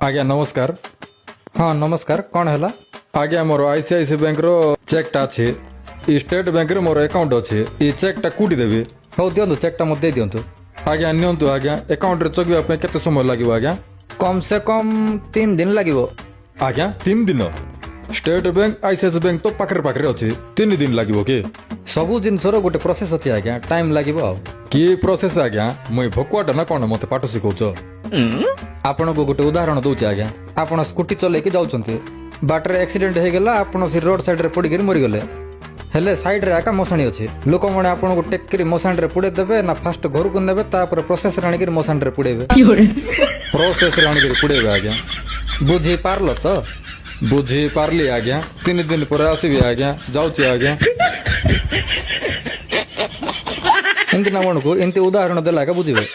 आज्ञा नमस्कार। हाँ नमस्कार कौन है आज्ञा मोर आईसीआईसी बैंक रो चेक टा अछि ई स्टेट बैंक रे मोर अकाउंट अछि ई चेक टा कुटी देबी हो दियंतु चेकटा मत दे दियंतु आज्ञा नियंतु आज्ञा अकाउंट रे चगिबा पे केते समय लागिबो आज्ञा कम से कम 3 दिन लागिबो आज्ञा 3 दिन स्टेट बैंक आईसीआईसी बैंक तो पाखरे पाखरे अछि 3 दिन लागिबो के सबु जिनसर गोटे प्रोसेस अछि आज्ञा टाइम लागिबो आ की प्रोसेस आज्ञा मुई भकुआटा ना कोन मते पाठ सिखौछ आपण को गोटे उदाहरण दउछि आज्ञा आपण स्कूटी चले के जाउछन्ते बाटरे एक्सीडेंट हे गेला आपण से रोड साइड रे पड़ी गेरी मरि गेले हेले साइड रे आका मसाणी अछि लोक माने आपण को टेक करी मसाण रे पुडे देबे ना फास्ट घर को नेबे तापर प्रोसेस राणी के मसाण रे पुडेबे प्रोसेस राणी के पुडेबे आज्ञा बुझी पारलो तो बुझी पारली आज्ञा 3 दिन पर आसीबी आज्ञा जाउछि आज्ञा इंति ना को इंति उदाहरण देला का बुझिबे